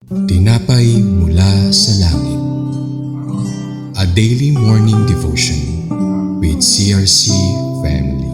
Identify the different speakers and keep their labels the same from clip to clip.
Speaker 1: Tinapay mula sa langit. A daily morning devotion with CRC family.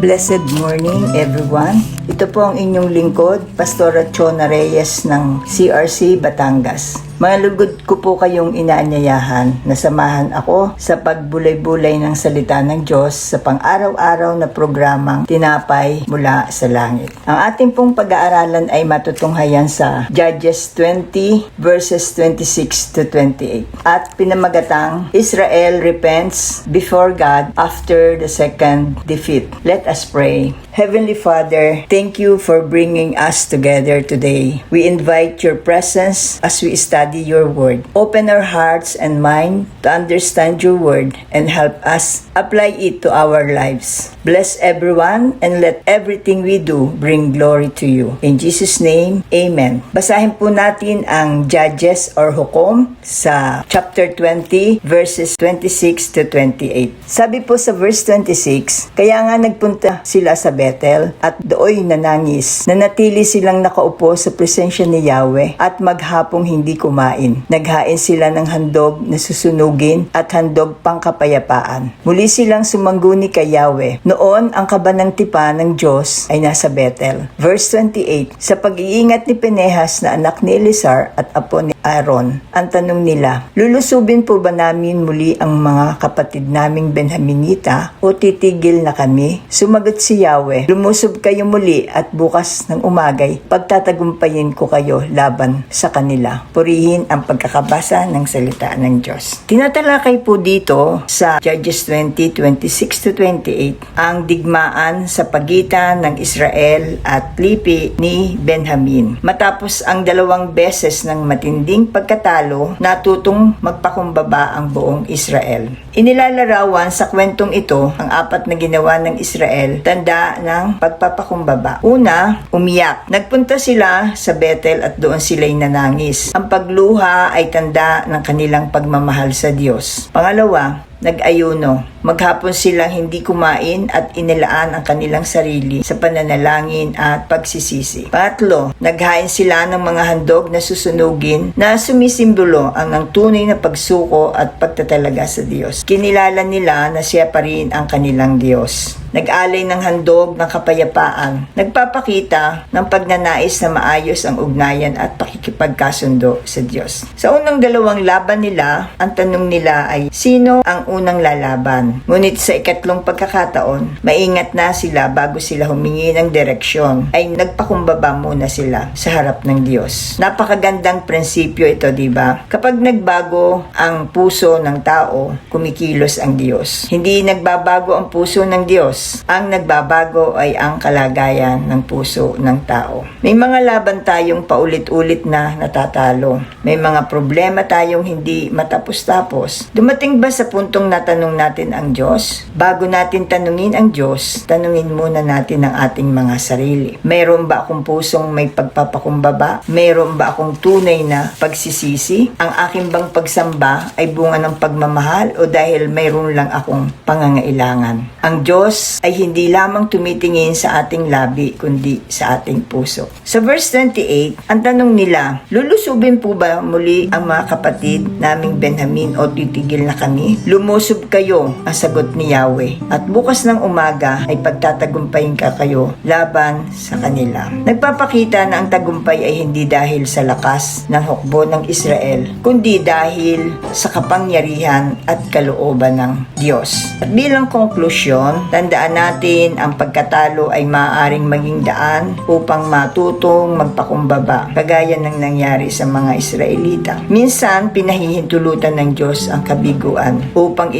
Speaker 2: Blessed morning everyone. Ito po ang inyong lingkod, Pastora Chona Reyes ng CRC Batangas. Mga lugod ko po kayong inaanyayahan na samahan ako sa pagbulay-bulay ng salita ng Diyos sa pang-araw-araw na programang Tinapay mula sa Langit. Ang ating pong pag-aaralan ay matutunghayan sa Judges 20 verses 26 to 28 at pinamagatang Israel repents before God after the second defeat. Let us pray. Heavenly Father, thank you for bringing us together today. We invite your presence as we study your word. Open our hearts and mind to understand your word and help us apply it to our lives. Bless everyone and let everything we do bring glory to you. In Jesus' name, Amen. Basahin po natin ang Judges or Hukom sa chapter 20 verses 26 to 28. Sabi po sa verse 26, kaya nga nagpunta sila sa Bethel at dooy nanangis. Nanatili silang nakaupo sa presensya ni Yahweh at maghapong hindi kumain. Naghain sila ng handog na susunugin at handog pangkapayapaan. Muli silang sumangguni kay Yahweh. Noon, ang kabanang tipa ng Diyos ay nasa Bethel. Verse 28, sa pag-iingat ni Pinehas na anak ni Eleazar at apo ni Aaron, ang tanong nila, lulusubin po ba namin muli ang mga kapatid naming Benjaminita o titigil na kami? Sumagot si Yahweh, lumusob kayo muli at bukas ng umagay, pagtatagumpayin ko kayo laban sa kanila. Purihin ang pagkakabasa ng salita ng Diyos. Tinatalakay po dito sa Judges 20, 26 to 28 ang digmaan sa pagitan ng Israel at lipi ni Benjamin. Matapos ang dalawang beses ng matinding pagkatalo, natutong magpakumbaba ang buong Israel. Inilalarawan sa kwentong ito ang apat na ginawa ng Israel, tanda ng pagpapakumbaba. Una, umiyak. Nagpunta sila sa Bethel at doon sila'y nanangis. Ang pagluha ay tanda ng kanilang pagmamahal sa Diyos. Pangalawa, nag-ayuno. Maghapon silang hindi kumain at inilaan ang kanilang sarili sa pananalangin at pagsisisi. Pangatlo, naghain sila ng mga handog na susunugin na sumisimbolo ang tunay na pagsuko at pagtatalaga sa Diyos. Kinilala nila na siya pa rin ang kanilang Diyos. Nag-alay ng handog ng kapayapaan. Nagpapakita ng pagnanais na maayos ang ugnayan at pakikipagkasundo sa Diyos. Sa unang dalawang laban nila, ang tanong nila ay, sino ang unang lalaban? Ngunit sa ikatlong pagkakataon, maingat na sila bago sila humingi ng direksyon, ay nagpakumbaba muna sila sa harap ng Diyos. Napakagandang prinsipyo ito, di ba? Kapag nagbago ang puso ng tao, kumikilos ang Diyos. Hindi nagbabago ang puso ng Diyos. Ang nagbabago ay ang kalagayan ng puso ng tao. May mga laban tayong paulit-ulit na natatalo. May mga problema tayong hindi matapos-tapos. Dumating ba sa puntong natanong natin ang Diyos? Bago natin tanungin ang Diyos, tanungin muna natin ang ating mga sarili. Mayroon ba akong pusong may pagpapakumbaba? Mayroon ba akong tunay na pagsisisi? Ang aking bang pagsamba ay bunga ng pagmamahal o dahil mayroon lang akong pangangailangan? Ang Diyos ay hindi lamang tumitingin sa ating labi, kundi sa ating puso. Sa verse 28, ang tanong nila, lulusubin po ba muli ang mga kapatid naming Benjamin o titigil na kami? Lumusob kayo, ang sagot ni Yahweh, at bukas ng umaga ay pagtatagumpayin ka kayo laban sa kanila. Nagpapakita na ang tagumpay ay hindi dahil sa lakas ng hukbo ng Israel, kundi dahil sa kapangyarihan at kalooban ng Diyos. At bilang konklusyon, tandaan natin ang pagkatalo ay maaaring maging daan upang matutong magpakumbaba, kagaya ng nangyari sa mga Israelita. Minsan, pinahihintulutan ng Diyos ang kabiguan upang upang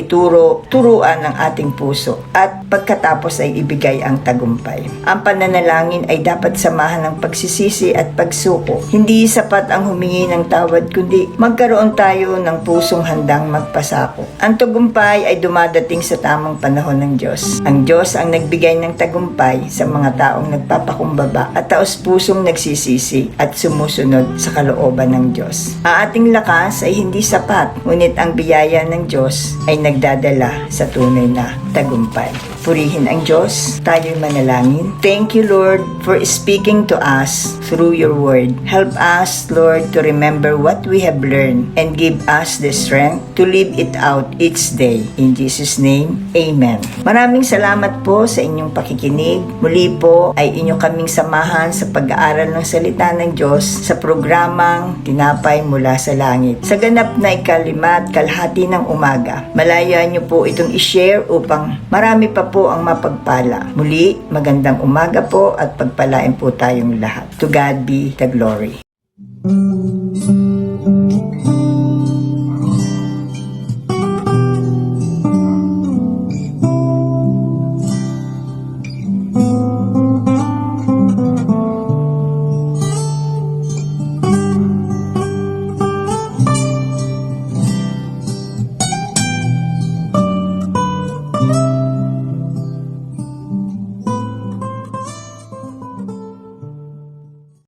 Speaker 2: turuan ang ating puso at pagkatapos ay ibigay ang tagumpay. Ang pananalangin ay dapat samahan ng pagsisisi at pagsuko. Hindi sapat ang humingi ng tawad kundi magkaroon tayo ng pusong handang magpasako. Ang tagumpay ay dumadating sa tamang panahon ng Diyos. Ang Diyos ang nagbigay ng tagumpay sa mga taong nagpapakumbaba at taos-pusong nagsisisi at sumusunod sa kalooban ng Diyos. Ang ating lakas ay hindi sapat, ngunit ang biyaya ng Diyos ay nagdadala sa tunay na tagumpay. Purihin ang Diyos, tayo'y manalangin. Thank you, Lord, for speaking to us through your word. Help us, Lord, to remember what we have learned and give us the strength to live it out each day. In Jesus' name, Amen. Maraming salamat po sa inyong pakikinig. Muli po ay inyo kaming samahan sa pag-aaral ng salita ng Diyos sa programang Tinapay Mula sa Langit. Sa ganap na ika-5 ng umaga, malayan niyo po itong i-share upang marami pa po ang mapagpala. Muli, magandang umaga po at pagpalain po tayong lahat. To God be the glory.